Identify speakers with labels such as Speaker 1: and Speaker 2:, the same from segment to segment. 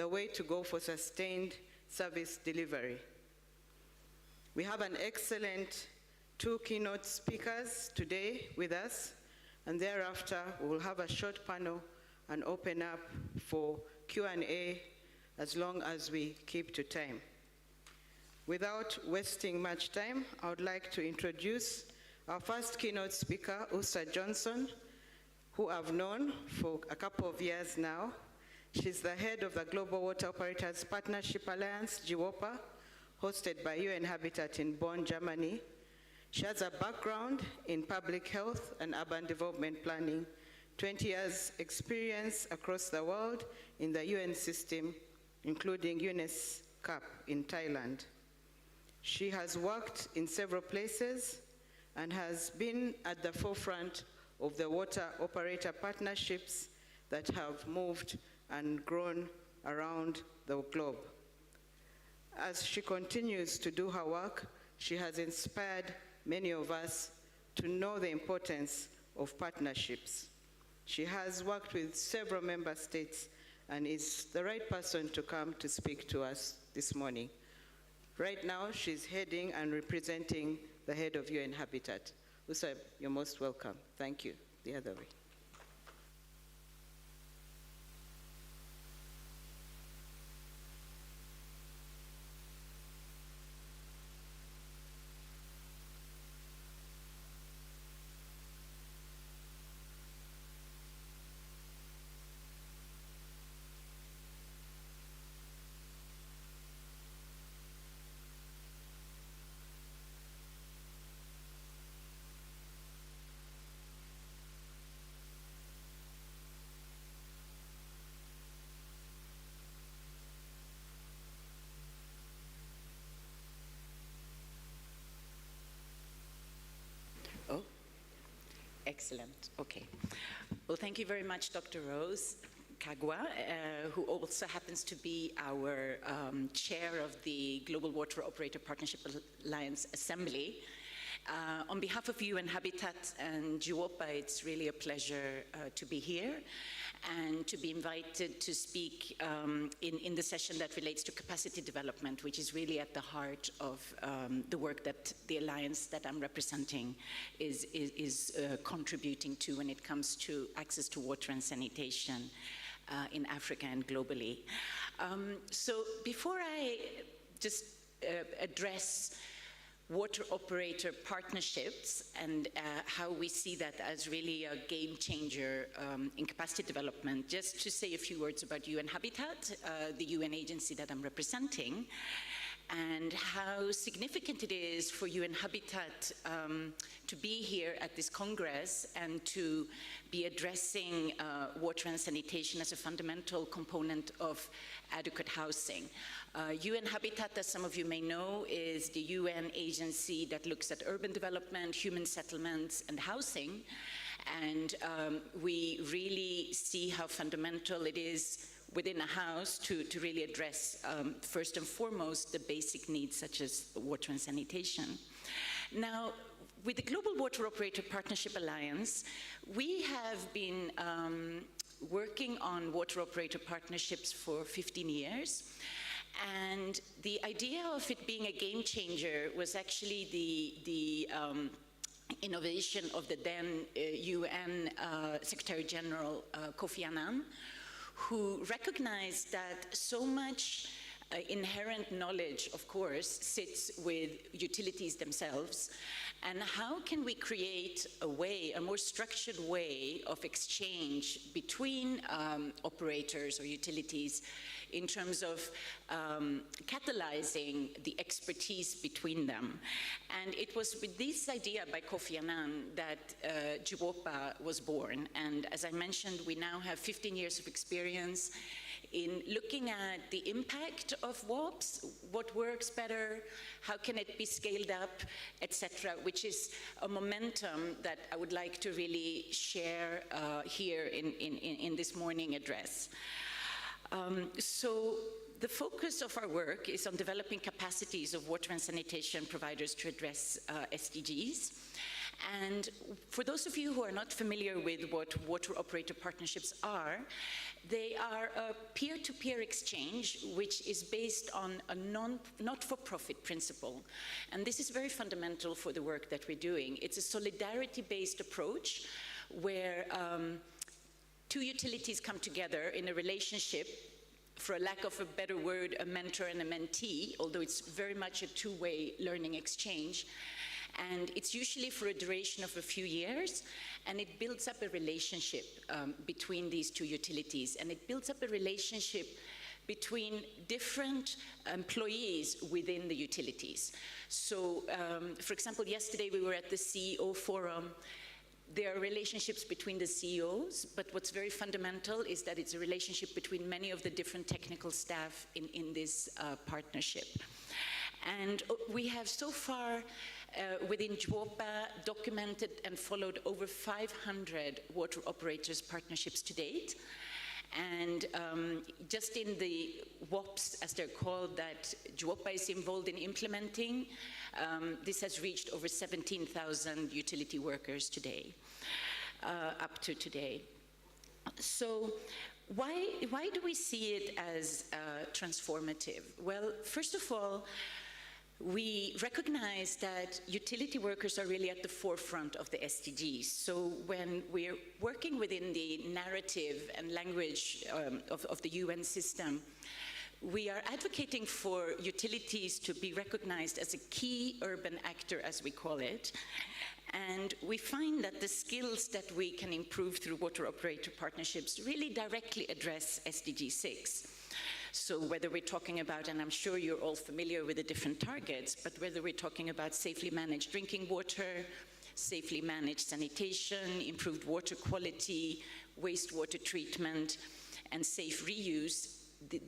Speaker 1: the way to go for sustained service delivery. We have an excellent 2 keynote speakers today with us, and thereafter we will have a short panel and open up for Q&A as long as we keep to time. Without wasting much time, I would like to introduce our first keynote speaker, Usa Johnson, who I've known for a couple of years now. She's the head of the Global Water Operators Partnership Alliance, GWOPA, hosted by UN Habitat in Bonn, Germany. She has a background in public health and urban development planning, 20 years experience across the world in the UN system, including UNESCAP in Thailand. She has worked in several places and has been at the forefront of the water operator partnerships that have moved and grown around the globe. As she continues to do her work, she has inspired many of us to know the importance of partnerships. She has worked with several member states and is the right person to come to speak to us this morning. Right now, she's heading and representing the head of UN Habitat. Usa, you're most welcome. Thank you. The other way.
Speaker 2: Oh, excellent. Okay. Well, thank you very much, Dr. Rose Kagwa, who also happens to be our chair of the Global Water Operator Partnership Alliance Assembly. On behalf of UN Habitat and GWOPA, it's really a pleasure to be here and to be invited to speak in the session that relates to capacity development, which is really at the heart of the work that the alliance that I'm representing is contributing to when it comes to access to water and sanitation in Africa and globally. So before I just address water operator partnerships and how we see that as really a game changer in capacity development, just to say a few words about UN Habitat, the UN agency that I'm representing, and how significant it is for UN Habitat to be here at this Congress and to be addressing water and sanitation as a fundamental component of adequate housing. UN Habitat, as some of you may know, is the UN agency that looks at urban development, human settlements, and housing. And we really see how fundamental it is within a house to really address, first and foremost, the basic needs such as water and sanitation. Now, with the Global Water Operator Partnership Alliance, we have been working on water operator partnerships for 15 years. And the idea of it being a game changer was actually the innovation of the then UN Secretary General Kofi Annan, who recognized that so much inherent knowledge, of course, sits with utilities themselves, and how can we create a way, a more structured way of exchange between operators or utilities in terms of catalyzing the expertise between them. And it was with this idea by Kofi Annan that GWOPA was born. And as I mentioned, we now have 15 years of experience in looking at the impact of WOPs, what works better, how can it be scaled up, etc., which is a momentum that I would like to really share here in this morning address. So the focus of our work is on developing capacities of water and sanitation providers to address SDGs. And for those of you who are not familiar with what water operator partnerships are, they are a peer-to-peer exchange which is based on a not-for-profit principle. And this is very fundamental for the work that we're doing. It's a solidarity-based approach where two utilities come together in a relationship, for a lack of a better word, a mentor and a mentee, although it's very much a two-way learning exchange. And it's usually for a duration of a few years, and it builds up a relationship between these two utilities, and it builds up a relationship between different employees within the utilities. So, for example, yesterday we were at the CEO forum. There are relationships between the CEOs, but what's very fundamental is that it's a relationship between many of the different technical staff in this partnership. And we have so far, within JWOPA, documented and followed over 500 water operators partnerships to date. And just in the WOPs, as they're called, that JWOPA is involved in implementing, this has reached over 17,000 utility workers today, up to today. So why do we see it as transformative? Well, first of all, we recognize that utility workers are really at the forefront of the SDGs. So when we're working within the narrative and language of the UN system, we are advocating for utilities to be recognized as a key urban actor, as we call it. And we find that the skills that we can improve through water operator partnerships really directly address SDG 6. So whether we're talking about, and I'm sure you're all familiar with the different targets, but whether we're talking about safely managed drinking water, safely managed sanitation, improved water quality, wastewater treatment, and safe reuse,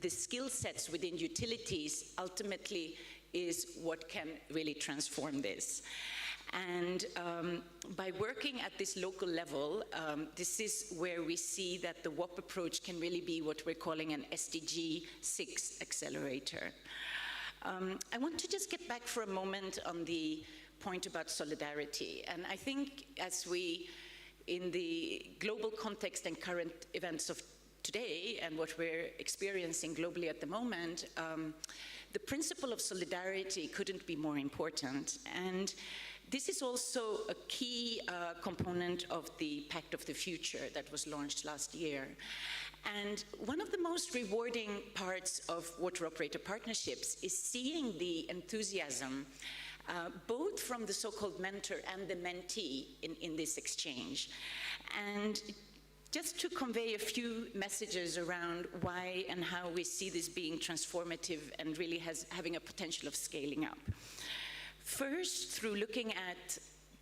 Speaker 2: the skill sets within utilities ultimately is what can really transform this. And by working at this local level, this is where we see that the WOP approach can really be what we're calling an SDG 6 accelerator. I want to just get back for a moment on the point about solidarity. And I think as we, in the global context and current events of today and what we're experiencing globally at the moment, the principle of solidarity couldn't be more important. And this is also a key component of the Pact of the Future that was launched last year. And one of the most rewarding parts of water operator partnerships is seeing the enthusiasm both from the so-called mentor and the mentee in this exchange. And just to convey a few messages around why and how we see this being transformative and really having a potential of scaling up. First, through looking at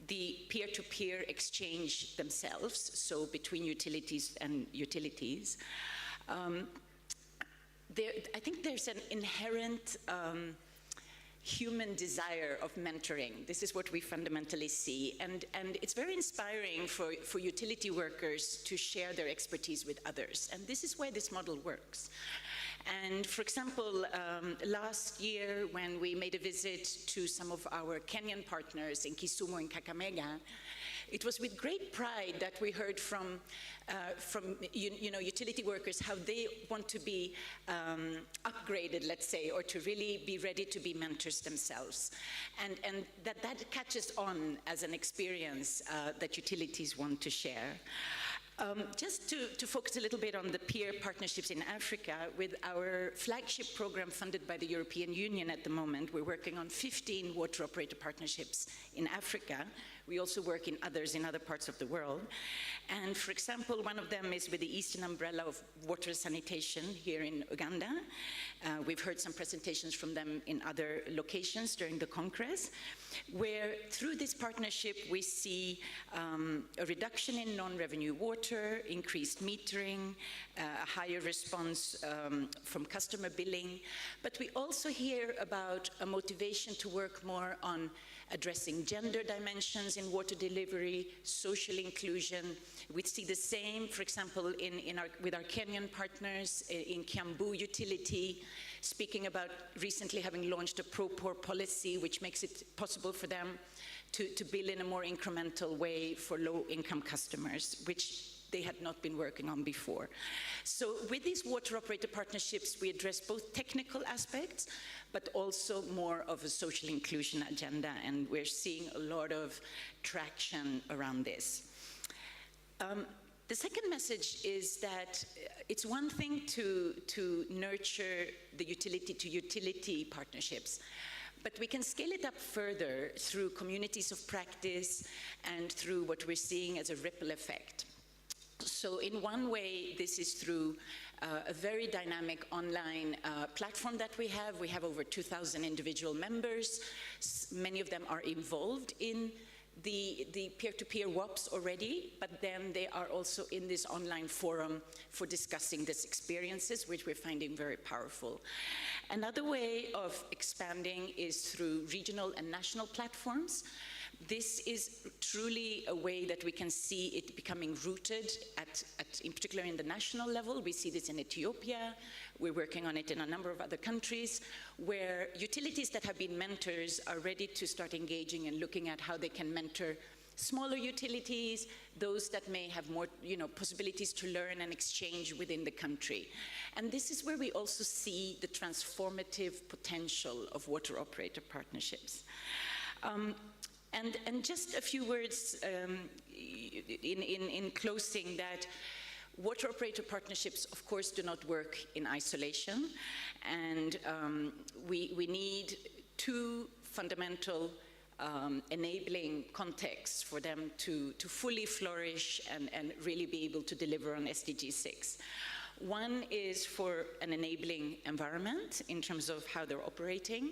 Speaker 2: the peer-to-peer exchange themselves, so between utilities and utilities, I think there's an inherent human desire of mentoring. This is what we fundamentally see. And it's very inspiring for utility workers to share their expertise with others. And this is why this model works. And for example, last year when we made a visit to some of our Kenyan partners in Kisumu and Kakamega, it was with great pride that we heard from utility workers how they want to be upgraded, let's say, or to really be ready to be mentors themselves. And that catches on as an experience that utilities want to share. Just to focus a little bit on the peer partnerships in Africa, with our flagship program funded by the European Union at the moment, we're working on 15 water operator partnerships in Africa. We also work in others in other parts of the world. And for example, one of them is with the Eastern Umbrella of Water Sanitation here in Uganda. We've heard some presentations from them in other locations during the Congress, where through this partnership we see a reduction in non-revenue water, increased metering, a higher response from customer billing. But we also hear about a motivation to work more on addressing gender dimensions in water delivery, social inclusion. We see the same, for example, with our Kenyan partners in Kiambu Utility. speaking about recently having launched a pro-poor policy, which makes it possible for them to bill in a more incremental way for low-income customers, which they had not been working on before. So with these water operator partnerships, we address both technical aspects, but also more of a social inclusion agenda, and we're seeing a lot of traction around this. The second message is that it's one thing to nurture the utility-to-utility partnerships, but we can scale it up further through communities of practice and through what we're seeing as a ripple effect. So in one way, this is through a very dynamic online platform that we have. We have over 2,000 individual members. Many of them are involved in the peer-to-peer WOPs already, but then they are also in this online forum for discussing these experiences, which we're finding very powerful. Another way of expanding is through regional and national platforms. This is truly a way that we can see it becoming rooted in particular in the national level. We see this in Ethiopia. We're working on it in a number of other countries, where utilities that have been mentors are ready to start engaging and looking at how they can mentor smaller utilities, those that may have more possibilities to learn and exchange within the country. And this is where we also see the transformative potential of water operator partnerships. And just a few words in closing, that water operator partnerships, of course, do not work in isolation. And we need two fundamental enabling contexts for them to fully flourish and really be able to deliver on SDG 6. One is for an enabling environment in terms of how they're operating.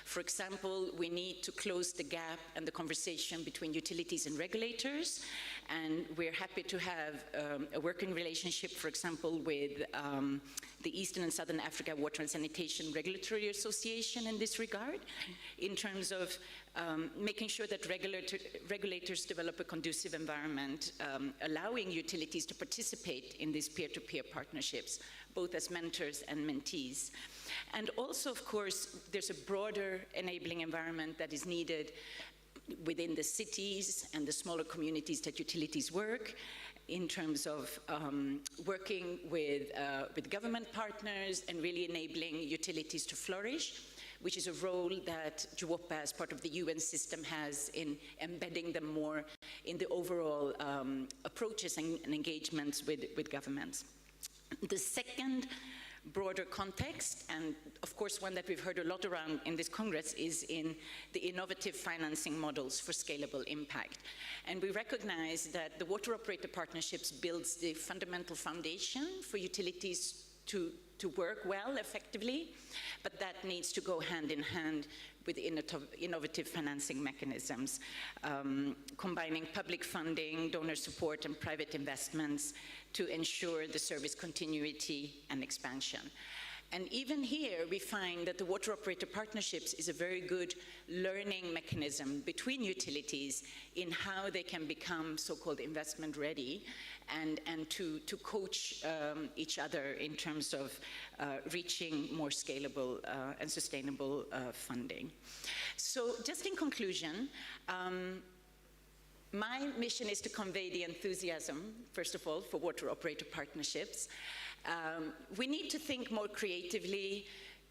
Speaker 2: For example, we need to close the gap and the conversation between utilities and regulators, and we're happy to have a working relationship, for example, with the Eastern and Southern Africa Water and Sanitation Regulatory Association in this regard, in terms of making sure that regulators develop a conducive environment, allowing utilities to participate in these peer-to-peer partnerships, both as mentors and mentees. And also, of course, there's a broader enabling environment that is needed within the cities and the smaller communities that utilities work, in terms of working with government partners and really enabling utilities to flourish, which is a role that JWOPA, as part of the UN system, has in embedding them more in the overall approaches and engagements with governments. The second broader context, and of course one that we've heard a lot around in this Congress, is in the innovative financing models for scalable impact. And we recognize that the water operator partnerships builds the fundamental foundation for utilities to work well, effectively, but that needs to go hand in hand with innovative financing mechanisms, combining public funding, donor support, and private investments to ensure the service continuity and expansion. And even here, we find that the water operator partnerships is a very good learning mechanism between utilities in how they can become so-called investment ready, and to coach each other in terms of reaching more scalable and sustainable funding. So just in conclusion, my mission is to convey the enthusiasm, first of all, for water operator partnerships. We need to think more creatively,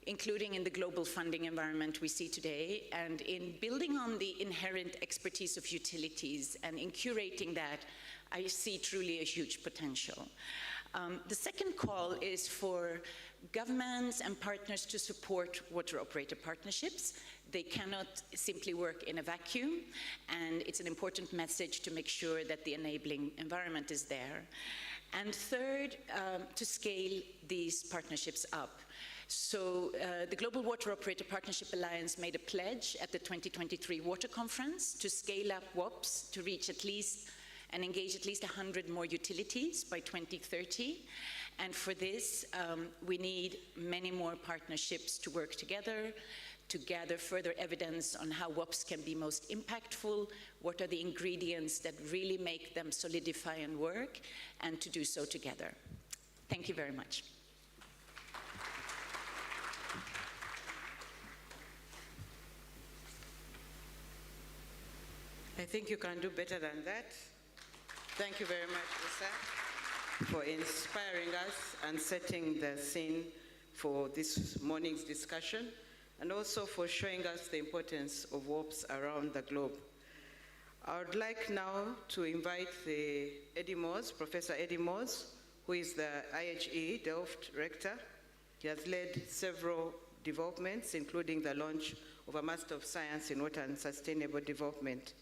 Speaker 2: including in the global funding environment we see today, and in building on the inherent expertise of utilities and in curating that, I see truly a huge potential. The second call is for governments and partners to support water operator partnerships. They cannot simply work in a vacuum, and it's an important message to make sure that the enabling environment is there. And third, to scale these partnerships up. So the Global Water Operator Partnership Alliance made a pledge at the 2023 Water Conference to scale up WOPs to reach at least and engage at least 100 more utilities by 2030. And for this, we need many more partnerships to work together, to gather further evidence on how WOPs can be most impactful, what are the ingredients that really make them solidify and work, and to do so together. Thank you very much.
Speaker 1: I think you can do better than that. Thank you very much, Lisa, for inspiring us and setting the scene for this morning's discussion, and also for showing us the importance of WARPs around the globe. I would like now to invite Eddie Moores, Professor Eddie Moores, who is the IHE Delft Rector. He has led several developments, including the launch of a Master of Science in Water and Sustainable Development.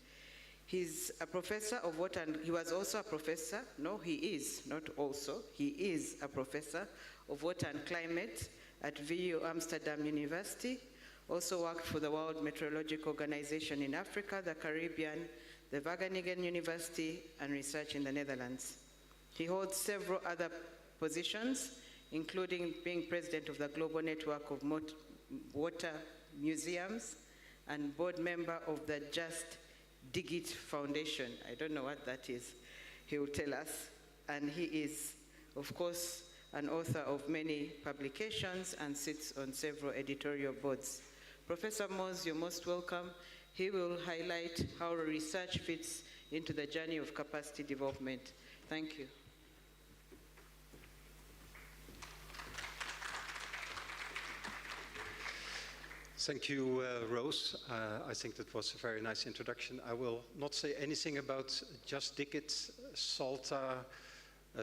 Speaker 1: He's a professor of water, and he was also a professor, no, he is, not also, he is a professor of water and climate at VU Amsterdam University, also worked for the World Meteorological Organization in Africa, the Caribbean, the Wageningen University, and research in the Netherlands. He holds several other positions, including being president of the Global Network of Water Museums and board member of the Just Dig It Foundation. I don't know what that is. He will tell us. And he is, of course, an author of many publications and sits on several editorial boards. Professor Moores, you're most welcome. He will highlight how research fits into the journey of capacity development. Thank you.
Speaker 3: Thank you, Rose. I think that was a very nice introduction. I will not say anything about Just Dig It, SALTA,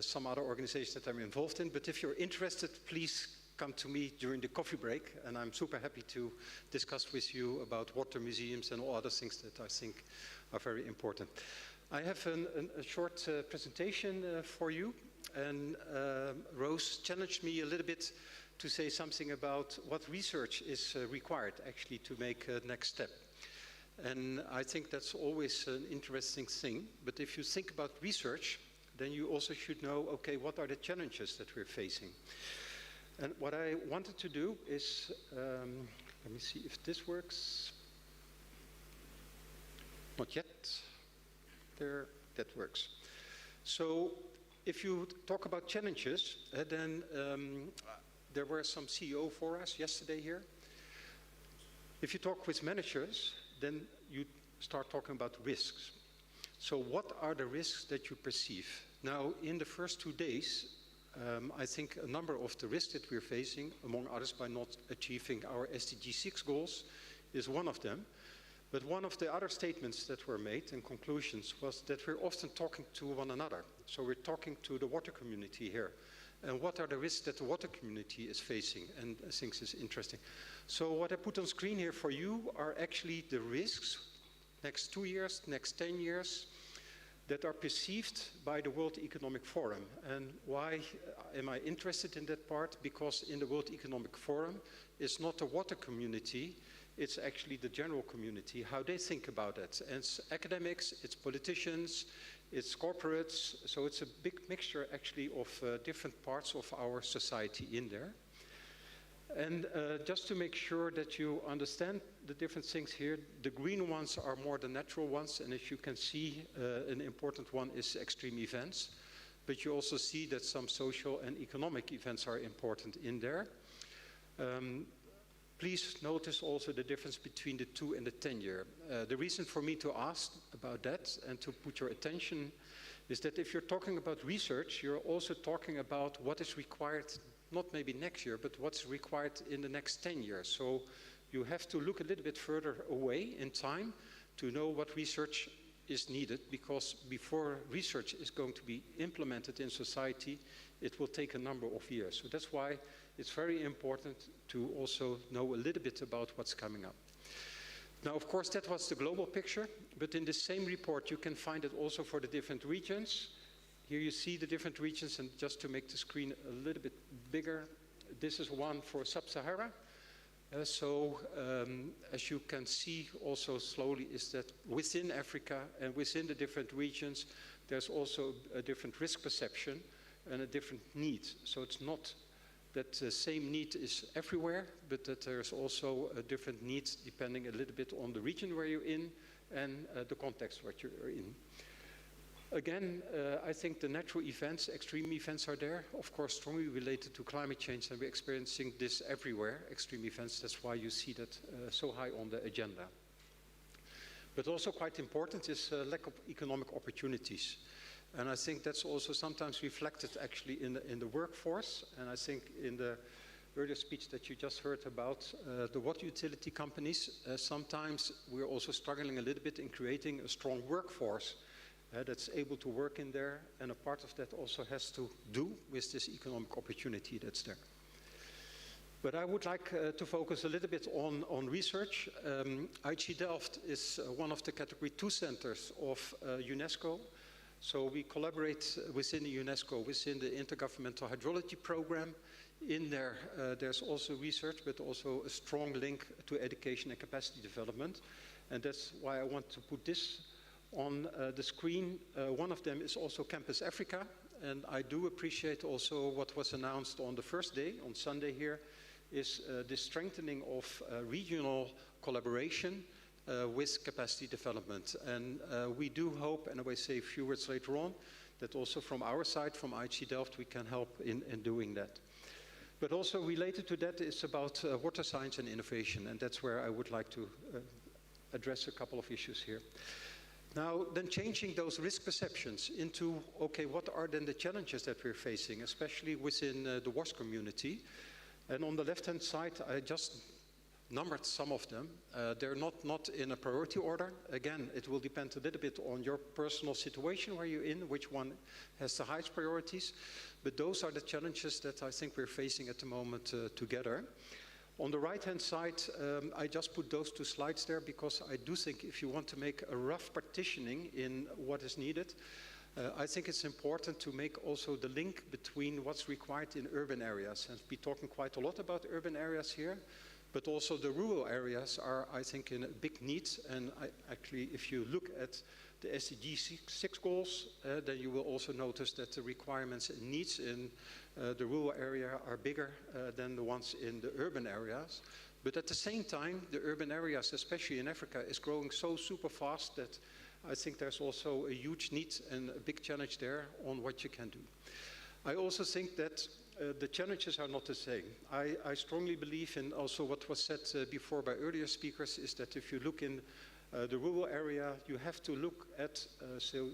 Speaker 3: some other organizations that I'm involved in, but if you're interested, please come to me during the coffee break, and I'm super happy to discuss with you about water museums and all other things that I think are very important. I have a short presentation for you, and Rose challenged me a little bit to say something about what research is required actually to make a next step. And I think that's always an interesting thing, but if you think about research, then you also should know, okay, what are the challenges that we're facing? And what I wanted to do is, let me see if this works. Not yet. There, that works. So if you talk about challenges, then there were some CEO for us yesterday here. If you talk with managers, then you start talking about risks. So what are the risks that you perceive? Now, in the first 2 days, I think a number of the risks that we're facing, among others by not achieving our SDG 6 goals, is one of them. But one of the other statements that were made and conclusions was that we're often talking to one another. So we're talking to the water community here. And what are the risks that the water community is facing? And I think this is interesting. So what I put on screen here for you are actually the risks next 2 years, next 10 years, that are perceived by the World Economic Forum. And why am I interested in that part? Because in the World Economic Forum, it's not the water community, it's actually the general community, how they think about it. And it's academics, it's politicians, it's corporates, so it's a big mixture actually of different parts of our society in there. And just to make sure that you understand the different things here, the green ones are more the natural ones, and as you can see, an important one is extreme events. But you also see that some social and economic events are important in there. Please notice also the difference between the 2 and the 10-year. The reason for me to ask about that and to put your attention is that if you're talking about research, you're also talking about what is required, not maybe next year, but what's required in the next 10 years. So you have to look a little bit further away in time to know what research is needed, because before research is going to be implemented in society, it will take a number of years. So that's why it's very important to also know a little bit about what's coming up. Now, of course, that was the global picture, but in the same report, you can find it also for the different regions. Here you see the different regions, and just to make the screen a little bit bigger, this is one for Sub-Sahara. As you can see also slowly, is that within Africa and within the different regions, there's also a different risk perception and a different need. So it's not that the same need is everywhere, but that there's also a different needs depending a little bit on the region where you're in and the context what you're in. Again, I think the natural events, extreme events are there, of course strongly related to climate change, and we're experiencing this everywhere, extreme events. That's why you see that so high on the agenda. But also quite important is lack of economic opportunities. And I think that's also sometimes reflected actually in the workforce. And I think in the earlier speech that you just heard about the water utility companies, sometimes we're also struggling a little bit in creating a strong workforce that's able to work in there. And a part of that also has to do with this economic opportunity that's there. But I would like to focus a little bit on research. AAECIE Delft is one of the Category 2 centers of UNESCO. So we collaborate within the UNESCO, within the Intergovernmental Hydrology Program. In there, there's also research, but also a strong link to education and capacity development. And that's why I want to put this on the screen. One of them is also Campus Africa. And I do appreciate also what was announced on the first day, on Sunday here, is the strengthening of regional collaboration with capacity development. And we do hope, and I will say a few words later on, that also from our side, from AAECIE Delft, we can help in doing that. But also related to that is about water science and innovation, and that's where I would like to address a couple of issues here. Now, then changing those risk perceptions into, okay, what are then the challenges that we're facing, especially within the WASH community? And on the left-hand side, I just numbered some of them. They're not in a priority order. Again, it will depend a little bit on your personal situation where you're in, which one has the highest priorities. But those are the challenges that I think we're facing at the moment together. On the right-hand side, I just put those two slides there because I do think if you want to make a rough partitioning in what is needed, I think it's important to make also the link between what's required in urban areas. And we're talking quite a lot about urban areas here, but also the rural areas are, I think, in a big need. And actually, if you look at the SDG 6 goals, then you will also notice that the requirements and needs in the rural area are bigger than the ones in the urban areas. But at the same time, the urban areas, especially in Africa, is growing so super fast that I think there's also a huge need and a big challenge there on what you can do. I also think that the challenges are not the same. I strongly believe in also what was said before by earlier speakers is that if you look in the rural area, you have to look at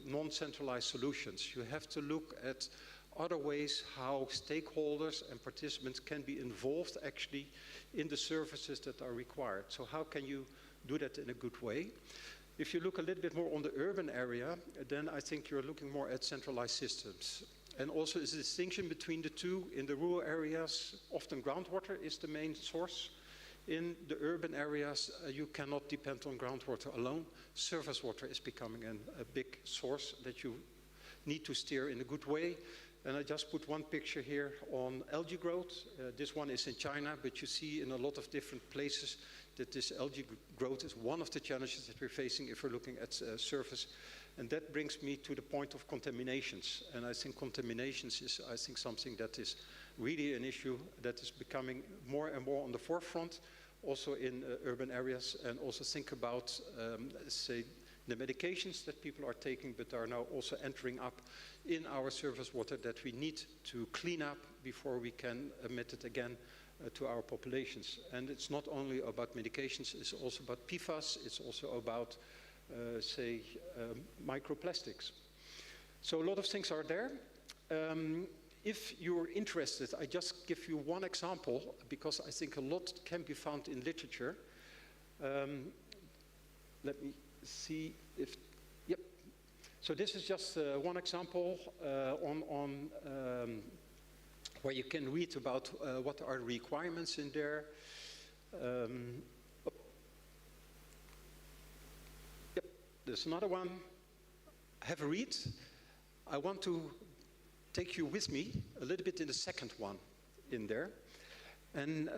Speaker 3: non-centralized solutions. You have to look at other ways how stakeholders and participants can be involved actually in the services that are required. So how can you do that in a good way? If you look a little bit more on the urban area, then I think you're looking more at centralized systems. And also is a distinction between the two. In the rural areas, often groundwater is the main source. In the urban areas, you cannot depend on groundwater alone. Surface water is becoming a big source that you need to steer in a good way. And I just put one picture here on algae growth. This one is in China, but you see in a lot of different places that this algae growth is one of the challenges that we're facing if we're looking at surface. And that brings me to the point of contaminations. And I think contaminations is, I think, something that is really an issue that is becoming more and more on the forefront, also in urban areas, and also think about, say, the medications that people are taking, but are now also entering up in our surface water that we need to clean up before we can emit it again to our populations. And it's not only about medications, it's also about PFAS, it's also about microplastics. So a lot of things are there. If you're interested, I just give you one example because I think a lot can be found in literature. Let me see if, yep. So this is just one example on where you can read about what are the requirements in there. Yep, there's another one. Have a read. I want to take you with me a little bit in the second one in there. And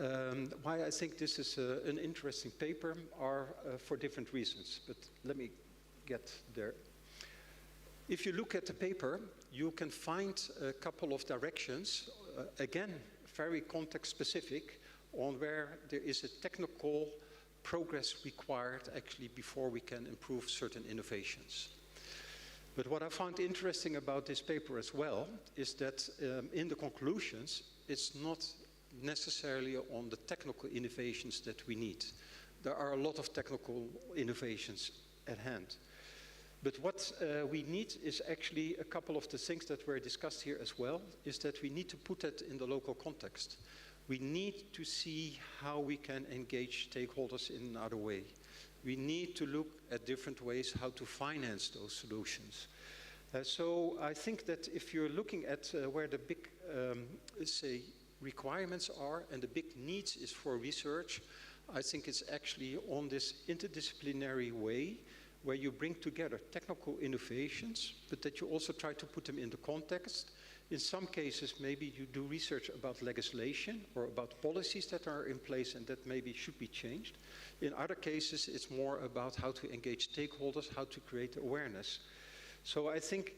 Speaker 3: why I think this is an interesting paper are for different reasons, but let me get there. If you look at the paper, you can find a couple of directions, again, very context specific, on where there is a technical progress required actually before we can improve certain innovations. But what I found interesting about this paper as well is that in the conclusions, it's not necessarily on the technical innovations that we need. There are a lot of technical innovations at hand. But what we need is actually a couple of the things that were discussed here as well, is that we need to put that in the local context. We need to see how we can engage stakeholders in another way. We need to look at different ways how to finance those solutions. So I think that if you're looking at where the big, say, requirements are and the big needs is for research, I think it's actually on this interdisciplinary way where you bring together technical innovations, but that you also try to put them in the context. In some cases, maybe you do research about legislation or about policies that are in place and that maybe should be changed. In other cases, it's more about how to engage stakeholders, how to create awareness. So I think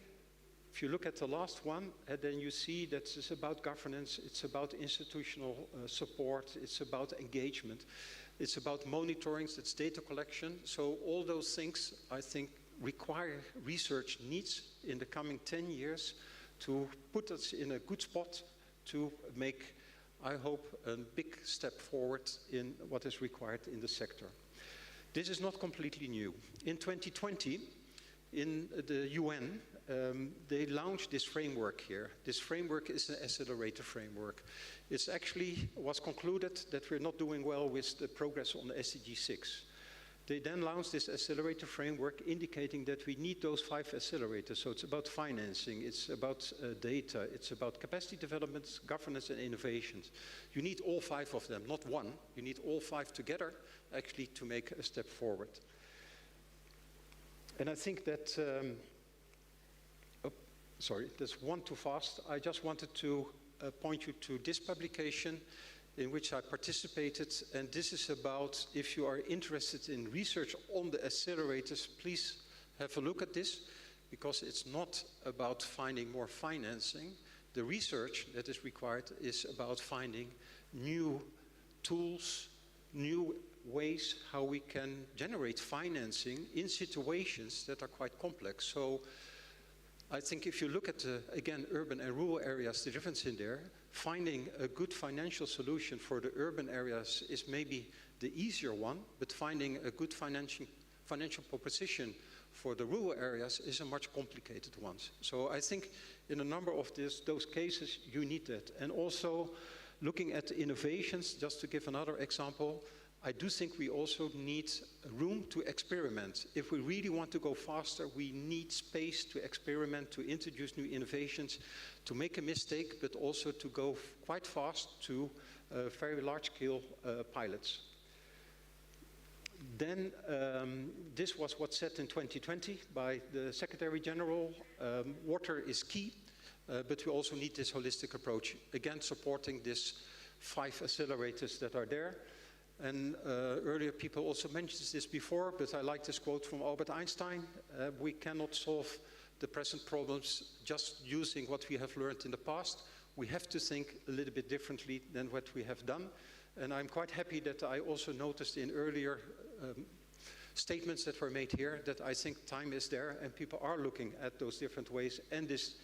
Speaker 3: if you look at the last one, then you see that it's about governance, it's about institutional support, it's about engagement, it's about monitoring, it's data collection. So all those things, I think, require research needs in the coming 10 years to put us in a good spot to make, I hope, a big step forward in what is required in the sector. This is not completely new. In 2020, in the UN, they launched this framework here. This framework is an accelerator framework. It's actually was concluded that we're not doing well with the progress on the SDG 6. They then launched this accelerator framework indicating that we need those 5 accelerators. So it's about financing, it's about data, it's about capacity development, governance and innovations. You need all 5 of them, not one. You need all 5 together actually to make a step forward. And I think that, sorry, that's one too fast. I just wanted to point you to this publication in which I participated, and this is about, if you are interested in research on the accelerators, please have a look at this, because it's not about finding more financing. The research that is required is about finding new tools, new ways how we can generate financing in situations that are quite complex. So I think if you look at, again, urban and rural areas, the difference in there, finding a good financial solution for the urban areas is maybe the easier one, but finding a good financial proposition for the rural areas is a much complicated one. So I think in a number of those cases, you need that. And also looking at innovations, just to give another example, I do think we also need room to experiment. If we really want to go faster, we need space to experiment, to introduce new innovations, to make a mistake, but also to go quite fast to very large-scale pilots. Then this was what's said in 2020 by the Secretary General. Water is key, but we also need this holistic approach. Again, supporting these 5 accelerators that are there. And earlier people also mentioned this before, but I like this quote from Albert Einstein. We cannot solve the present problems just using what we have learned in the past. We have to think a little bit differently than what we have done. And I'm quite happy that I also noticed in earlier statements that were made here that I think time is there and people are looking at those different ways. And this,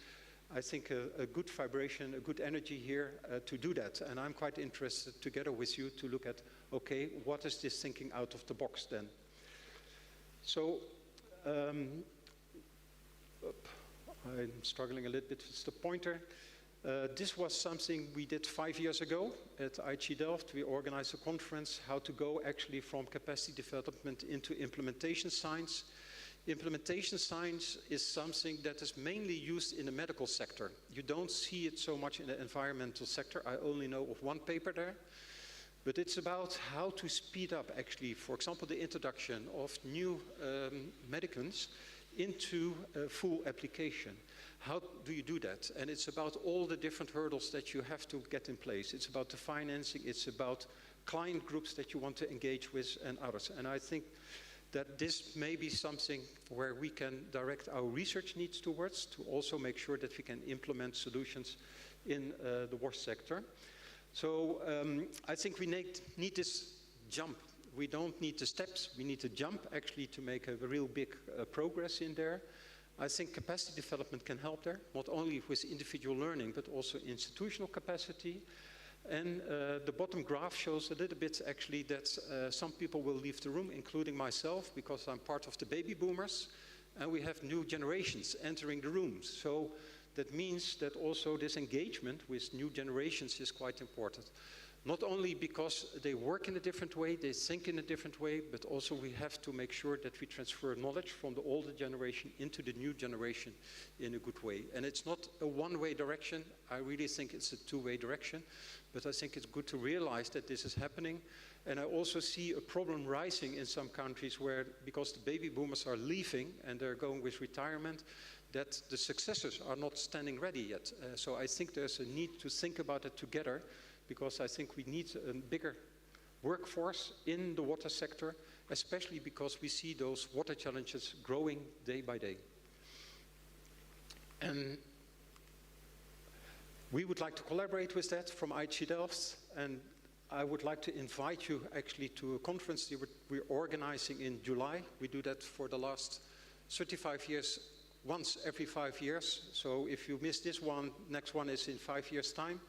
Speaker 3: I think, a good vibration, a good energy here to do that. And I'm quite interested together with you to look at, okay, what is this thinking out of the box then? So, I'm struggling a little bit with the pointer. This was something we did 5 years ago at AAECIE Delft. We organized a conference how to go actually from capacity development into implementation science. Implementation science is something that is mainly used in the medical sector. You don't see it so much in the environmental sector. I only know of one paper there. But it's about how to speed up, actually, for example, the introduction of new medicaments into full application. How do you do that? And it's about all the different hurdles that you have to get in place. It's about the financing, it's about client groups that you want to engage with and others. And I think that this may be something where we can direct our research needs towards to also make sure that we can implement solutions in the water sector. So I think we need this jump. We don't need the steps, we need to jump actually to make a real big progress in there. I think capacity development can help there, not only with individual learning, but also institutional capacity. And the bottom graph shows a little bit actually that some people will leave the room, including myself, because I'm part of the baby boomers, and we have new generations entering the rooms. So that means that also this engagement with new generations is quite important. Not only because they work in a different way, they think in a different way, but also we have to make sure that we transfer knowledge from the older generation into the new generation in a good way. And it's not a one-way direction. I really think it's a two-way direction, but I think it's good to realize that this is happening. And I also see a problem rising in some countries where, because the baby boomers are leaving and they're going with retirement, that the successors are not standing ready yet. So I think there's a need to think about it together, because I think we need a bigger workforce in the water sector, especially because we see those water challenges growing day by day. And we would like to collaborate with that from AAECIE Delft, and I would like to invite you actually to a conference that we're organizing in July. We do that for the last 35 years, once every 5 years. So if you miss this one, next one is in 5 years' time.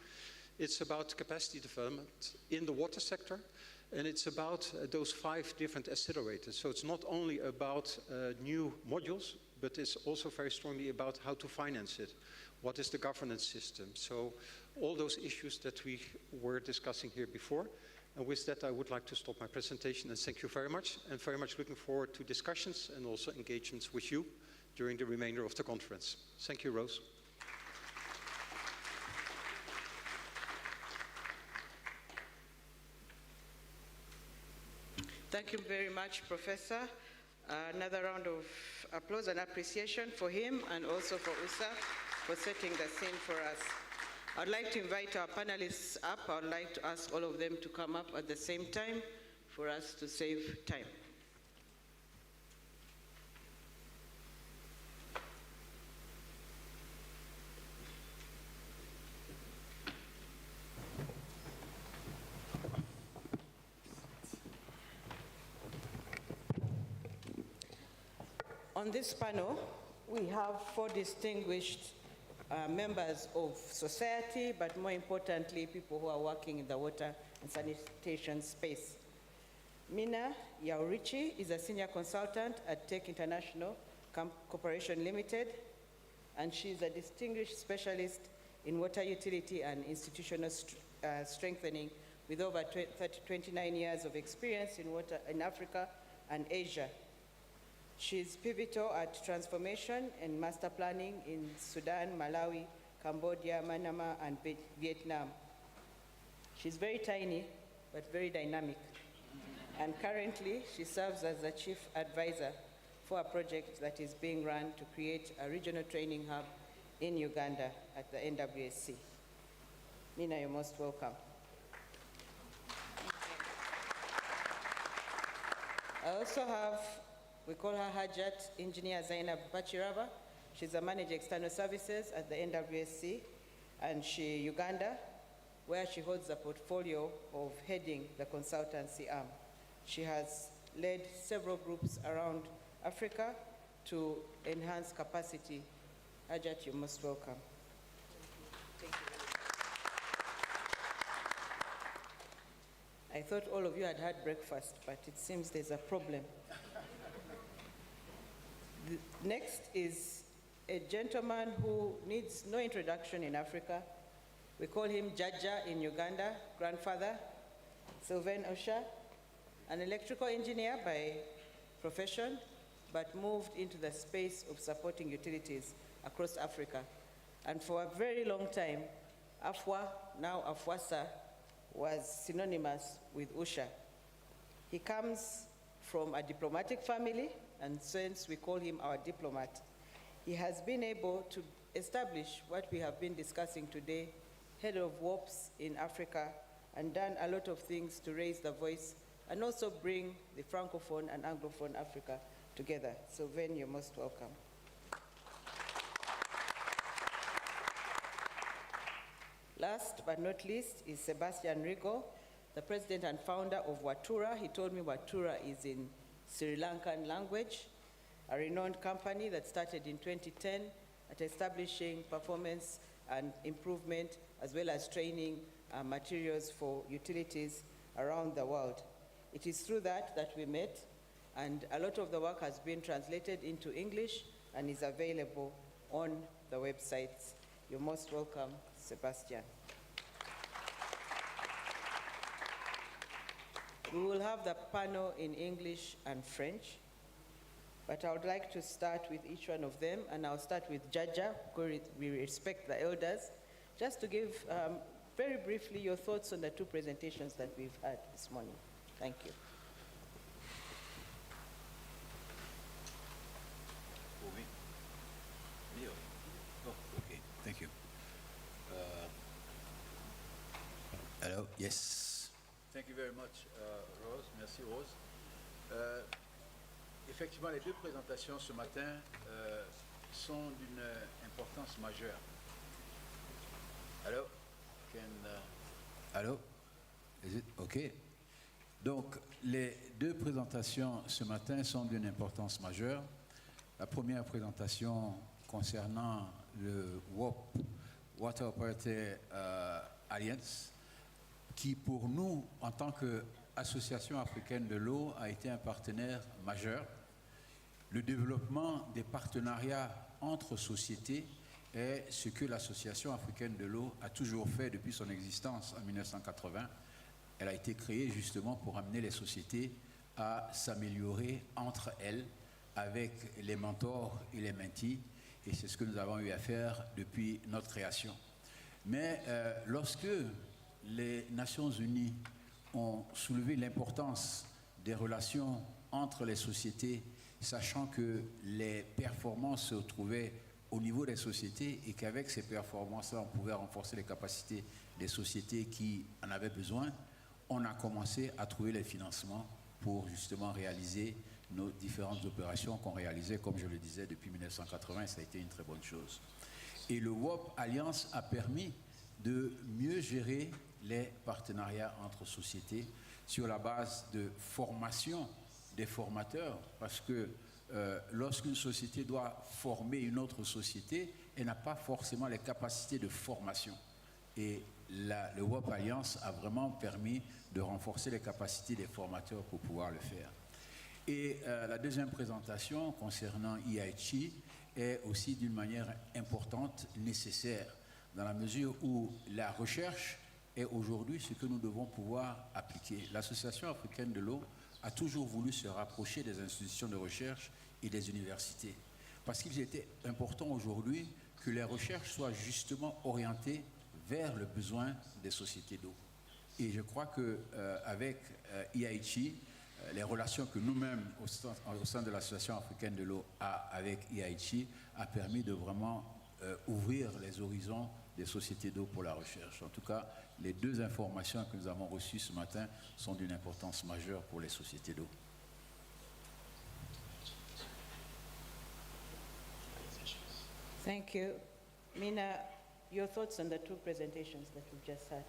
Speaker 3: It's about capacity development in the water sector, and it's about those 5 different accelerators. So it's not only about new modules, but it's also very strongly about how to finance it. What is the governance system? So all those issues that we were discussing here before. And with that, I would like to stop my presentation and thank you very much, and very much looking forward to discussions and also engagements with you during the remainder of the conference. Thank you, Rose.
Speaker 1: Thank you very much, Professor. Another round of applause and appreciation for him and also for USA for setting the scene for us. I'd like to invite our panelists up. I'd like to ask all of them to come up at the same time for us to save time. On this panel, we have 4 distinguished members of society, but more importantly, people who are working in the water and sanitation space. Mina Yaurichi is a senior consultant at Tech International Corporation Limited, and she's a distinguished specialist in water utility and institutional strengthening with over 29 years of experience in water in Africa and Asia. She's pivotal at transformation and master planning in Sudan, Malawi, Cambodia, Myanmar, and Vietnam. She's very tiny, but very dynamic. And currently, she serves as the chief advisor for a project that is being run to create a regional training hub in Uganda at the AAECIE. Mina, you're most welcome. I also have, we call her Hajat Engineer Zainab Bachirava. She's a manager external services at the AAECIE, and Uganda, where she holds a portfolio of heading the consultancy arm. She has led several groups around Africa to enhance capacity. Hajat, you're most welcome. Thank you. I thought all of you had had breakfast, but it seems there's a problem. Next is a gentleman who needs no introduction in Africa. We call him Jaja in Uganda, grandfather, Sylvain Osha, an electrical engineer by profession, but moved into the space of supporting utilities across Africa. And for a very long time, AFWA, now AfWASA, was synonymous with Usha. He comes from a diplomatic family, and since we call him our diplomat, he has been able to establish what we have been discussing today, head of WARPS in Africa, and done a lot of things to raise the voice and also bring the Francophone and Anglophone Africa together. So Ven, you're most welcome. Last but not least is Sebastian Rigo, the president and founder of Watura. He told me Watura is in Sri Lankan language, a renowned company that started in 2010 at establishing performance and improvement as well as training materials for utilities around the world. It is through that we met, and a lot of the work has been translated into English and is available on the websites. You're most welcome, Sebastian. We will have the panel in English and French, but I would like to start with each one of them, and I'll start with Jaja, because we respect the elders, just to give very briefly your thoughts on the two presentations that we've had this morning. Thank you.
Speaker 4: Okay, thank you. Hello, yes.
Speaker 5: Thank you very much, Rose. Merci, Rose. Effectivement, les deux présentations ce matin sont d'une importance majeure. Hello?
Speaker 4: Allô? Is it okay? Donc, les deux présentations ce matin sont d'une importance majeure. La première présentation concernant le WOP, Water Operator Alliance, qui pour nous, en tant qu'Association africaine de l'eau, a été un partenaire majeur. Le développement des partenariats entre sociétés est ce que l'Association africaine de l'eau a toujours fait depuis son existence en 1980. Elle a été créée justement pour amener les sociétés à s'améliorer entre elles avec les mentors et les mentis, et c'est ce que nous avons eu à faire depuis notre création. Mais lorsque les Nations Unies ont soulevé l'importance des relations entre les sociétés, sachant que les performances se trouvaient au niveau des sociétés et qu'avec ces performances-là, on pouvait renforcer les capacités des sociétés qui en avaient besoin, on a commencé à trouver les financements pour justement réaliser nos différentes opérations qu'on réalisait, comme je le disais, depuis 1980, et ça a été une très bonne chose. Et le WOP Alliance a permis de mieux gérer les partenariats entre sociétés sur la base de formation des formateurs, parce que lorsqu'une société doit former une autre société, elle n'a pas forcément les capacités de formation. Et le WOP Alliance a vraiment permis de renforcer les capacités des formateurs pour pouvoir le faire. Et la deuxième présentation concernant AAECIE est aussi d'une manière importante, nécessaire, dans la mesure où la recherche est aujourd'hui ce que nous devons pouvoir appliquer. L'Association africaine de l'eau a toujours voulu se rapprocher des institutions de recherche et des universités, parce qu'il était important aujourd'hui que les recherches soient justement orientées vers le besoin des sociétés d'eau. Et je crois qu'avec AAECIE, les relations que nous-mêmes, au sein de l'Association africaine de l'eau, avec AAECIE, a permis de vraiment ouvrir les horizons des sociétés d'eau pour la recherche. En tout cas, les deux informations que nous avons reçues ce matin sont d'une importance majeure pour les sociétés d'eau.
Speaker 1: Thank you. Mina, your thoughts on the two presentations that we've just had?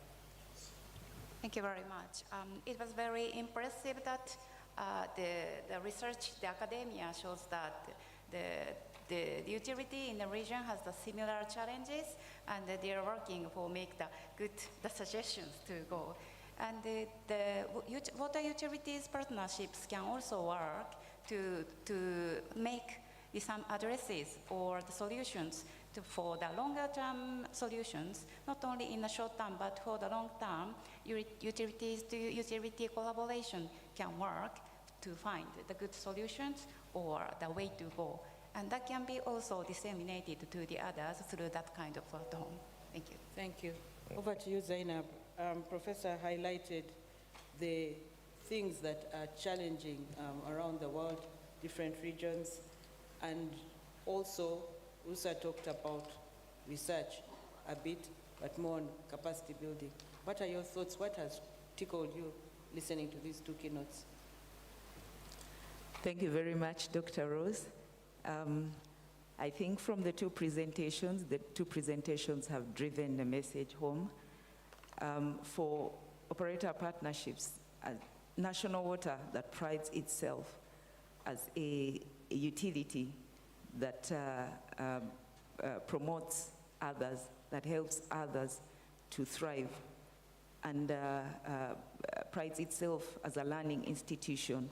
Speaker 6: Thank you very much. It was very impressive that the research, the academia shows that the utility in the region has the similar challenges, and they are working for make the suggestions to go. And the water utilities partnerships can also work to make some addresses or the solutions for the longer term solutions, not only in the short term, but for the long term, utilities to utility collaboration can work to find the good solutions or the way to go. And that can be also disseminated to the others through that kind of platform. Thank you.
Speaker 1: Thank you. Over to you, Zainab. Professor highlighted the things that are challenging around the world, different regions, and also Usa talked about research a bit, but more on capacity building. What are your thoughts? What has tickled you listening to these two keynotes?
Speaker 7: Thank you very much, Dr. Rose. I think from the two presentations have driven the message home. For operator partnerships, national water that prides itself as a utility that promotes others, that helps others to thrive, and prides itself as a learning institution.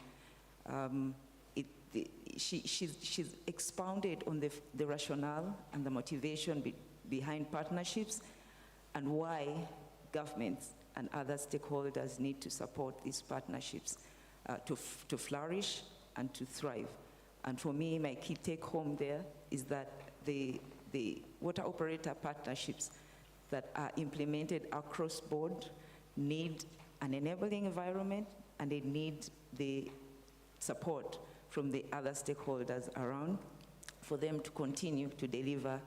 Speaker 7: She's expounded on the rationale and the motivation behind partnerships and why governments and other stakeholders need to support these partnerships to flourish and to thrive. And for me, my key take home there is that the water operator partnerships that are implemented across board need an enabling environment, and they need the support from the other stakeholders around for them to continue to deliver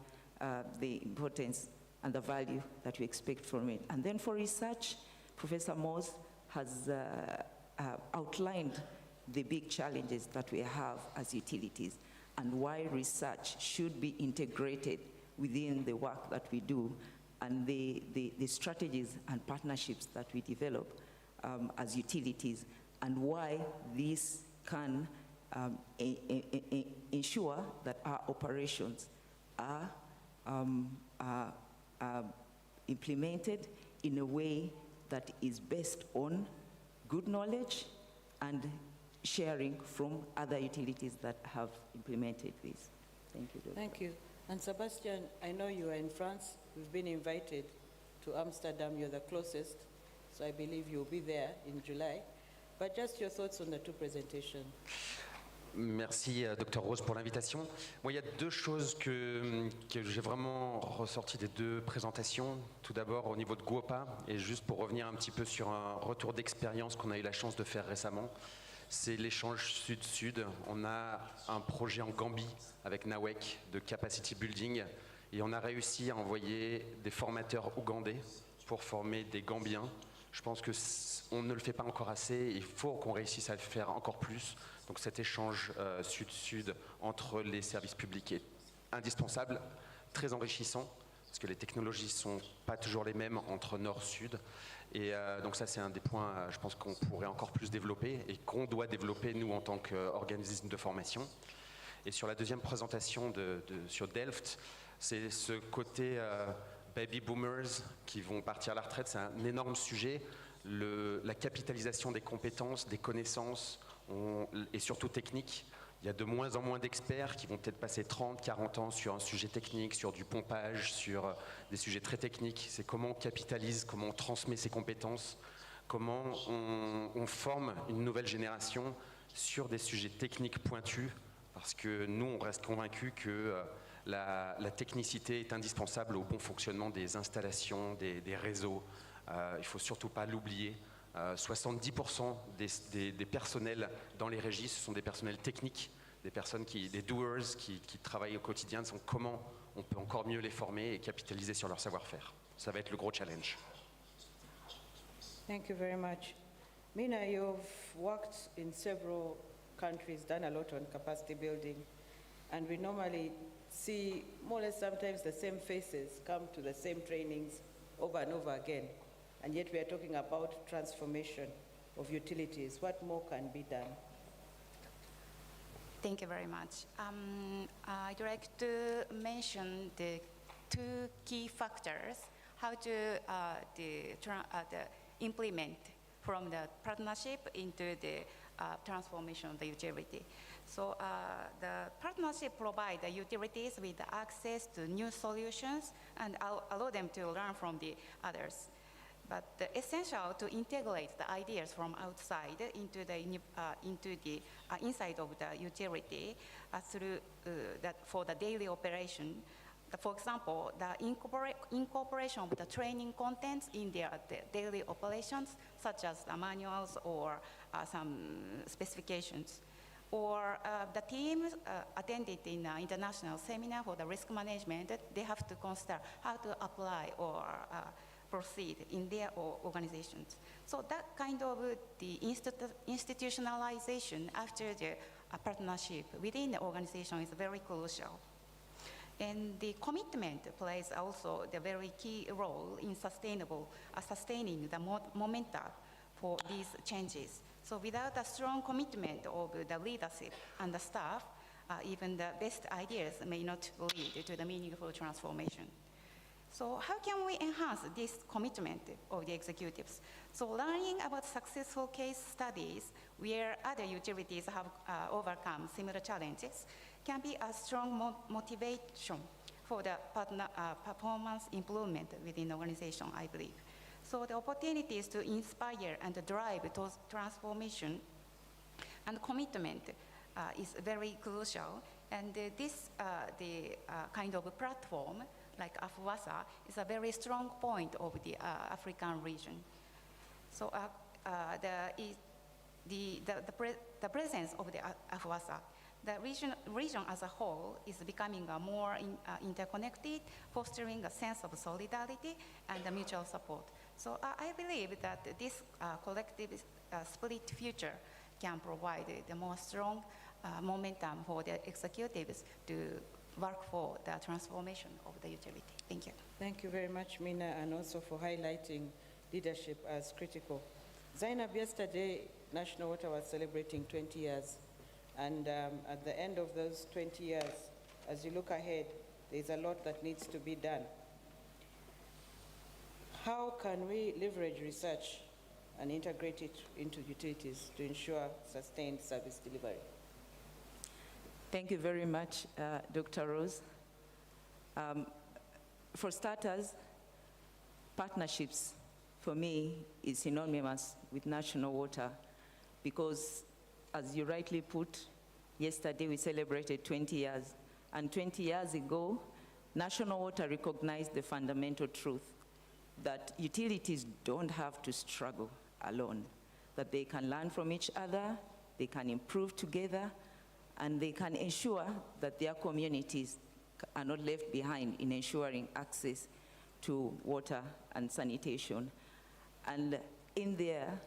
Speaker 7: the importance and the value that we expect from it. And then for research, Professor Moss has outlined the big challenges that we have as utilities and why research should be integrated within the work that we do and the strategies and partnerships that we develop as utilities, and why this can ensure that our operations are implemented in a way that is based on good knowledge and sharing from other utilities that have implemented this. Thank you, Dr.
Speaker 8: Thank you. And Sebastian, I know you are in France. We've been invited to Amsterdam. You're the closest, so I believe you'll be there in July. But just your thoughts on the two presentations.
Speaker 9: Merci, Dr Rose, pour l'invitation. Moi, il y a deux choses que j'ai vraiment ressorties des deux présentations. Tout d'abord, au niveau de GUOPA, et juste pour revenir un petit peu sur un retour d'expérience qu'on a eu la chance de faire récemment, c'est l'échange sud-sud. On a un projet en Gambie avec NAWEC de capacity building, et on a réussi à envoyer des formateurs ougandais pour former des Gambiens. Je pense qu'on ne le fait pas encore assez, il faut qu'on réussisse à le faire encore plus. Donc cet échange sud-sud entre les services publics est indispensable, très enrichissant, parce que les technologies ne sont pas toujours les mêmes entre nord-sud. Et donc ça, c'est un des points, je pense, qu'on pourrait encore plus développer et qu'on doit développer, nous, en tant qu'organisme de formation. Et sur la deuxième présentation sur Delft, c'est ce côté baby boomers qui vont partir à la retraite. C'est un énorme sujet. La capitalisation des compétences, des connaissances et surtout techniques. Il y a de moins en moins d'experts qui vont peut-être passer 30, 40 ans sur un sujet technique, sur du pompage, sur des sujets très techniques. C'est comment on capitalise, comment on transmet ses compétences, comment on forme une nouvelle génération sur des sujets techniques pointus, parce que nous, on reste convaincus que la technicité est indispensable au bon fonctionnement des installations, des réseaux. Il ne faut surtout pas l'oublier. 70% des personnels dans les régies, ce sont des personnels techniques, des personnes des doers qui travaillent au quotidien. Donc comment on peut encore mieux les former et capitaliser sur leur savoir-faire. Ça va être le gros challenge.
Speaker 8: Thank you very much. Mina, you've worked in several countries, done a lot on capacity building, and we normally see more or less sometimes the same faces come to the same trainings over and over again. And yet we are talking about transformation of utilities. What more can be done?
Speaker 6: Thank you very much. I'd like to mention the two key factors, how to implement from the partnership into the transformation of the utility. So the partnership provides the utilities with access to new solutions and allow them to learn from the others. But essential to integrate the ideas from outside into the inside of the utility through for the daily operation. For example, the incorporation of the training contents in the daily operations, such as the manuals or some specifications. Or the teams attended in an international seminar for the risk management, they have to consider how to apply or proceed in their organizations. So that kind of the institutionalization after the partnership within the organization is very crucial. And the commitment plays also the very key role in sustaining the momentum for these changes. So without a strong commitment of the leadership and the staff, even the best ideas may not lead to the meaningful transformation. So how can we enhance this commitment of the executives? So learning about successful case studies where other utilities have overcome similar challenges can be a strong motivation for the performance improvement within the organization, I believe. So the opportunities to inspire and drive towards transformation and commitment is very crucial. And this kind of platform, like AfWASA, is a very strong point of the African region. So the presence of the AfWASA, the region as a whole is becoming more interconnected, fostering a sense of solidarity and mutual support. So I believe that this collective spirit future can provide the more strong momentum for the executives to work for the transformation of the utility. Thank you.
Speaker 8: Thank you very much, Mina, and also for highlighting leadership as critical. Zainab, yesterday, National Water was celebrating 20 years. And at the end of those 20 years, as you look ahead, there's a lot that needs to be done. How can we leverage research and integrate it into utilities to ensure sustained service delivery?
Speaker 7: Thank you very much, Dr. Rose. For starters, partnerships, for me, is synonymous with national water because, as you rightly put, yesterday we celebrated 20 years. And 20 years ago, national water recognized the fundamental truth that utilities don't have to struggle alone, that they can learn from each other, they can improve together, and they can ensure that their communities are not left behind in ensuring access to water and sanitation. And in there,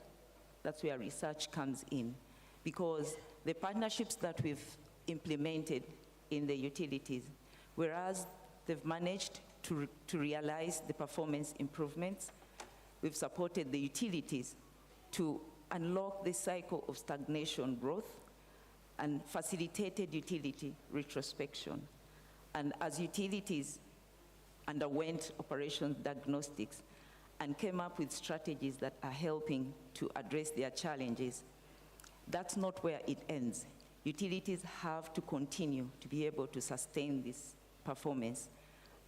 Speaker 7: that's where research comes in, because the partnerships that we've implemented in the utilities, whereas they've managed to realize the performance improvements, we've supported the utilities to unlock the cycle of stagnation growth and facilitated utility retrospection. And as utilities underwent operations diagnostics and came up with strategies that are helping to address their challenges, that's not where it ends. Utilities have to continue to be able to sustain this performance,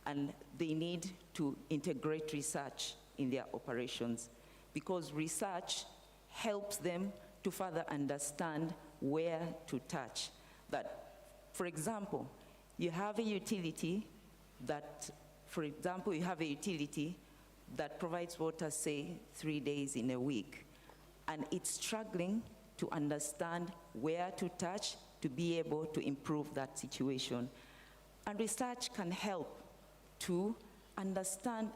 Speaker 7: and they need to integrate research in their operations because research helps them to further understand where to touch. That, for example, you have a utility that, provides water, say, 3 days in a week, and it's struggling to understand where to touch to be able to improve that situation. And research can help to understand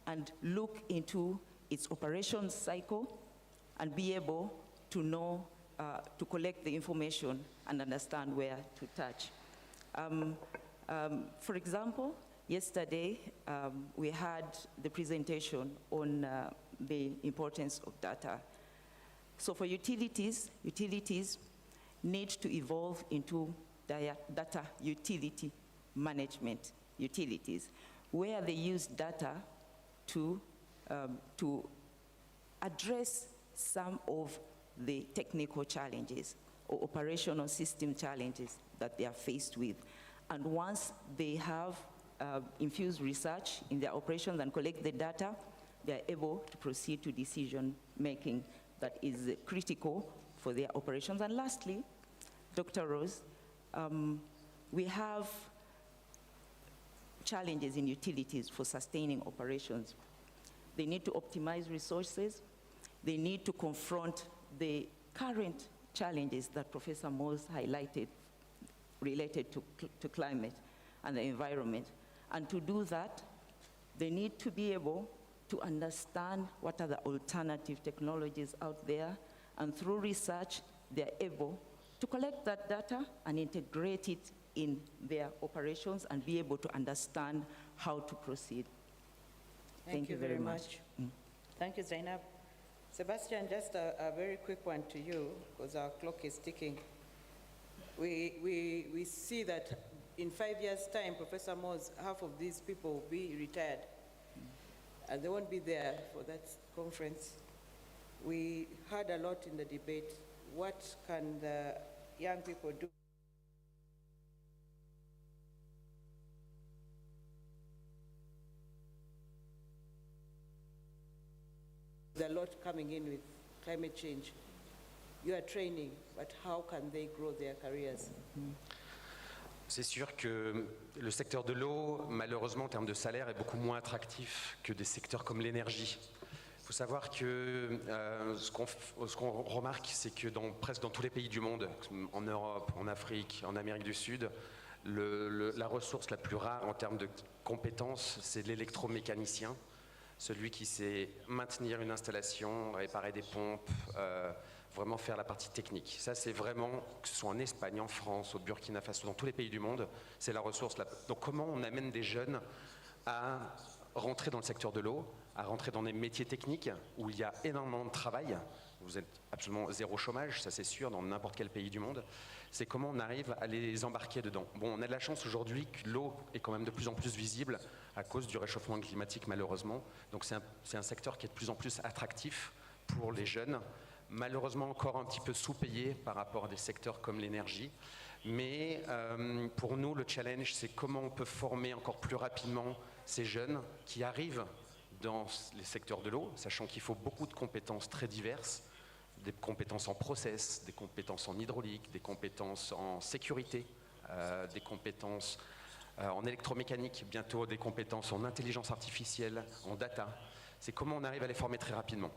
Speaker 7: and look into its operations cycle and be able to know, to collect the information and understand where to touch. For example, yesterday we had the presentation on the importance of data. So for utilities need to evolve into data utility management utilities, where they use data to address some of the technical challenges or operational system challenges that they are faced with. And once they have infused research in their operations and collect the data, they are able to proceed to decision making that is critical for their operations. And lastly, Dr. Rose, we have challenges in utilities for sustaining operations. They need to optimize resources. They need to confront the current challenges that Professor Moores highlighted related to climate and the environment. And to do that, they need to be able to understand what are the alternative technologies out there, and through research, they're able to collect that data and integrate it in their operations and be able to understand how to proceed. Thank you very much.
Speaker 8: Thank you, Zainab. Sebastian, just a very quick one to you, because our clock is ticking. We see that in 5 years' time, Professor Moores, half of these people will be retired. and they won't be there for that conference. We heard a lot in the debate. What can the young people do? There's a lot coming in with climate change. You are training, but how can they grow their careers?
Speaker 9: C'est sûr que le secteur de l'eau, malheureusement en termes de salaire, est beaucoup moins attractif que des secteurs comme l'énergie. Il faut savoir que ce qu'on remarque, c'est que presque dans tous les pays du monde, en Europe, en Afrique, en Amérique du Sud, la ressource la plus rare en termes de compétences, c'est l'électromécanicien, celui qui sait maintenir une installation, réparer des pompes, vraiment faire la partie technique. Ça, c'est vraiment, que ce soit en Espagne, en France, au Burkina Faso, dans tous les pays du monde, c'est la ressource. Donc comment on amène des jeunes à rentrer dans le secteur de l'eau, à rentrer dans des métiers techniques où il y a énormément de travail. Vous êtes absolument zéro chômage, ça c'est sûr, dans n'importe quel pays du monde. C'est comment on arrive à les embarquer dedans. Bon, on a de la chance aujourd'hui que l'eau est quand même de plus en plus visible à cause du réchauffement climatique, malheureusement. Donc c'est un secteur qui est de plus en plus attractif pour les jeunes. Malheureusement encore un petit peu sous-payé par rapport à des secteurs comme l'énergie. Mais pour nous, le challenge, c'est comment on peut former encore plus rapidement ces jeunes qui arrivent dans les secteurs de l'eau, sachant qu'il faut beaucoup de compétences très diverses, des compétences en process, des compétences en hydraulique, des compétences en sécurité, des compétences en électromécanique, bientôt des compétences en intelligence artificielle, en data. C'est comment on arrive à les former très rapidement.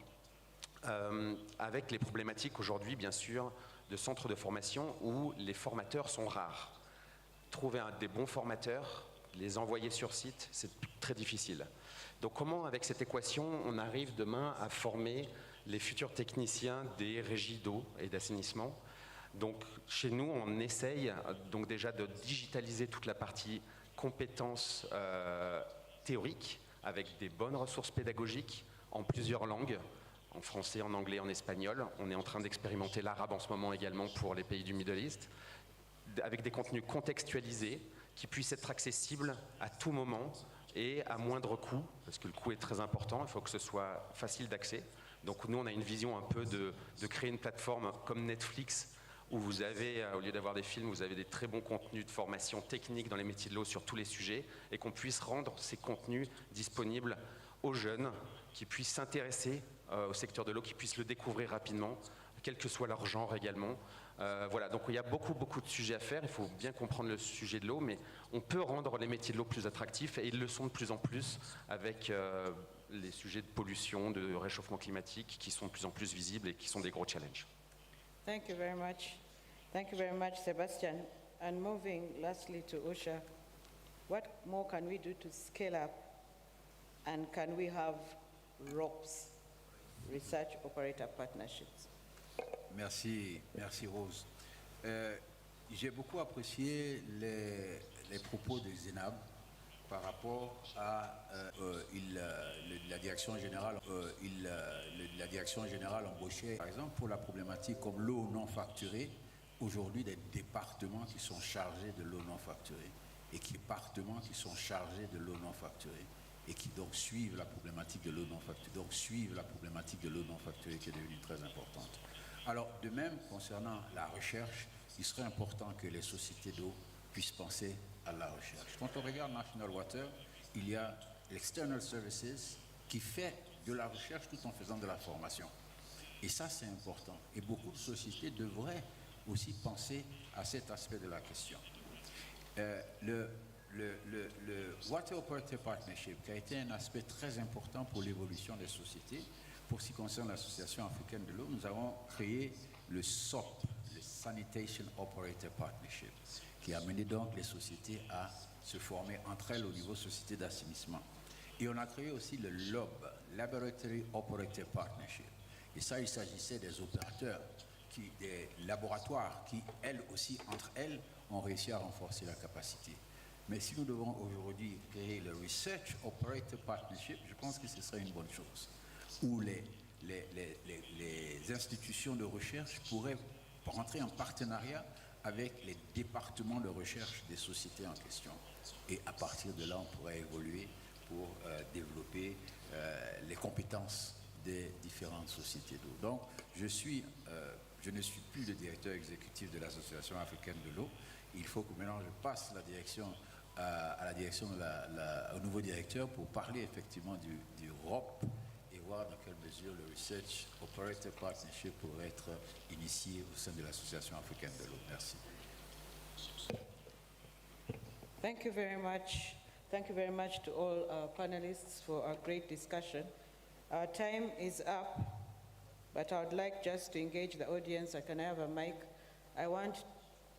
Speaker 9: Avec les problématiques aujourd'hui, bien sûr, de centres de formation où les formateurs sont rares. Trouver des bons formateurs, les envoyer sur site, c'est très difficile. Donc comment, avec cette équation, on arrive demain à former les futurs techniciens des régies d'eau et d'assainissement? Donc chez nous, on essaye donc déjà de digitaliser toute la partie compétences théoriques avec des bonnes ressources pédagogiques en plusieurs langues, en français, en anglais, en espagnol. On est en train d'expérimenter l'arabe en ce moment également pour les pays du Middle East, avec des contenus contextualisés qui puissent être accessibles à tout moment et à moindre coût, parce que le coût est très important, il faut que ce soit facile d'accès. Donc nous, on a une vision un peu de créer une plateforme comme Netflix, où vous avez, au lieu d'avoir des films, vous avez des très bons contenus de formation technique dans les métiers de l'eau sur tous les sujets, et qu'on puisse rendre ces contenus disponibles aux jeunes, qui puissent s'intéresser au secteur de l'eau, qui puissent le découvrir rapidement, quel que soit leur genre également. Voilà, donc il y a beaucoup de sujets à faire, il faut bien comprendre le sujet de l'eau, mais on peut rendre les métiers de l'eau plus attractifs, et ils le sont de plus en plus avec les sujets de pollution, de réchauffement climatique, qui sont de plus en plus visibles et qui sont des gros challenges.
Speaker 8: Thank you very much. Thank you very much, Sebastian. And moving lastly to Usha, what more can we do to scale up, and can we have ROPs, Research Operator Partnerships?
Speaker 4: Merci Rose. J'ai beaucoup apprécié les propos de Zénab par rapport à la direction générale. La direction générale embauchait, par exemple, pour la problématique comme l'eau non facturée, aujourd'hui des départements qui sont chargés de l'eau non facturée et départements qui sont chargés de l'eau non facturée et qui donc suivent la problématique de l'eau non facturée, qui est devenue très importante. Alors, de même, concernant la recherche, il serait important que les sociétés d'eau puissent penser à la recherche. Quand on regarde National Water, il y a l'External Services qui fait de la recherche tout en faisant de la formation. Et ça, c'est important. Et beaucoup de sociétés devraient aussi penser à cet aspect de la question. Le Water Operator Partnership, qui a été un aspect très important pour l'évolution des sociétés, pour ce qui concerne l'Association africaine de l'eau, nous avons créé le SOP, le Sanitation Operator Partnership, qui a amené donc les sociétés à se former entre elles au niveau société d'assainissement. Et on a créé aussi le LOB, Laboratory Operator Partnership. Et ça, il s'agissait des opérateurs, des laboratoires qui, elles aussi, entre elles, ont réussi à renforcer la capacité. Mais si nous devons aujourd'hui créer le Research Operator Partnership, je pense que ce serait une bonne chose, où les institutions de recherche pourraient rentrer en partenariat avec les départements de recherche des sociétés en question. Et à partir de là, on pourrait évoluer pour développer les compétences des différentes sociétés d'eau. Donc, je ne suis plus le directeur exécutif de l'Association africaine de l'eau. Il faut que maintenant je passe la direction au nouveau directeur pour parler effectivement du ROP et voir dans quelle mesure le Research Operator Partnership pourrait être initié au sein de l'Association africaine de l'eau. Merci.
Speaker 8: Thank you very much. Thank you very much to all our panelists for our great discussion. Our time is up, but I would like just to engage the audience. Can I have a mic? I want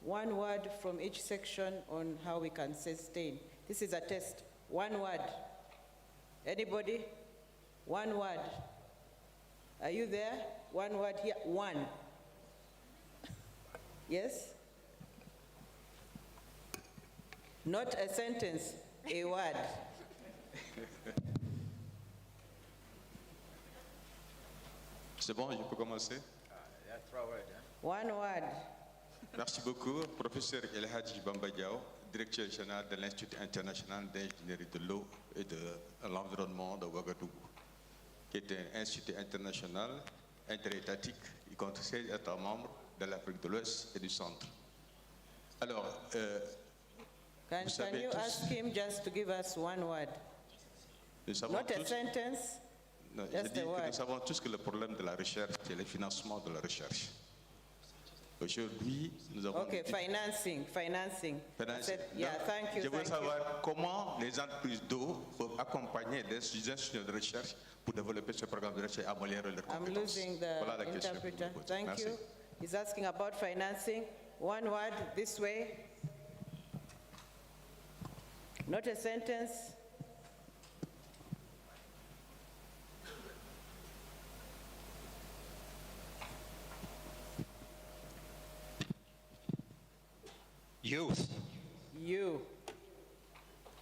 Speaker 8: one word from each section on how we can sustain. This is a test. One word. Anybody? One word. Are you there? One word here. One. Yes? Not a sentence, a word.
Speaker 10: C'est bon, je peux commencer?
Speaker 8: One word.
Speaker 10: Merci beaucoup, professeur El Hadji Bamba Diao, directeur général de l'Institut international d'ingénierie de l'eau et de l'environnement de Ouagadougou, qui est un institut international interétatique. Il compte 16 États membres de l'Afrique de l'Ouest et du Centre. Alors,
Speaker 8: Can you ask him just to give us one word? Not a sentence,
Speaker 10: non,
Speaker 8: just
Speaker 10: je dis
Speaker 8: a
Speaker 10: que
Speaker 8: word.
Speaker 10: nous savons tous que le problème de la recherche, c'est le financement de la recherche. Aujourd'hui, nous avons...
Speaker 8: Okay, financing. Yeah, thank you.
Speaker 10: Je veux
Speaker 8: thank
Speaker 10: savoir
Speaker 8: you.
Speaker 10: comment les entreprises d'eau peuvent accompagner les institutions de recherche pour développer ce programme de recherche et améliorer leurs
Speaker 8: I'm
Speaker 10: compétences.
Speaker 8: losing the
Speaker 10: Voilà la question que je
Speaker 8: interpreter.
Speaker 10: vous pose.
Speaker 8: Thank
Speaker 10: Merci.
Speaker 8: you. He's asking about financing. One word this way. Not a sentence.
Speaker 11: Youth.
Speaker 8: You.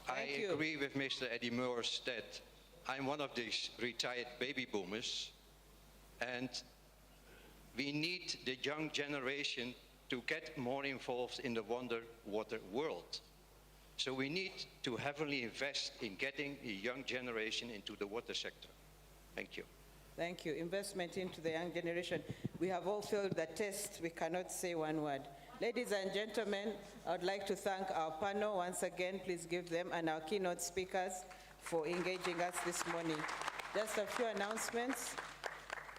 Speaker 11: I
Speaker 8: Thank you.
Speaker 11: agree with Mr. Eddie Moores that I'm one of these retired baby boomers, and we need the young generation to get more involved in the water world. So we need to heavily invest in getting the young generation into the water sector. Thank you.
Speaker 8: Thank you. Investment into the young generation. We have all failed the test. We cannot say one word. Ladies and gentlemen, I would like to thank our panel once again. Please give them, and our keynote speakers for engaging us this morning. Just a few announcements.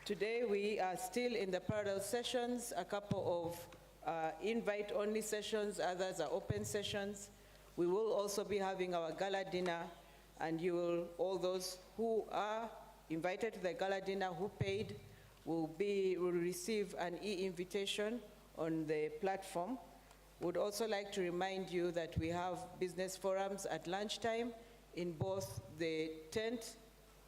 Speaker 8: Today we are still in the parallel sessions, a couple of invite-only sessions, others are open sessions. We will also be having our gala dinner, and all those who are invited to the gala dinner who paid will receive an e-invitation on the platform. Would also like to remind you that we have business forums at lunchtime in both the tent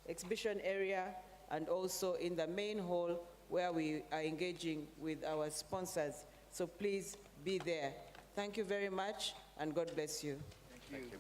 Speaker 8: exhibition area and also in the main hall where we are engaging with our sponsors. So please be there. Thank you very much, and God bless you.
Speaker 5: Thank you.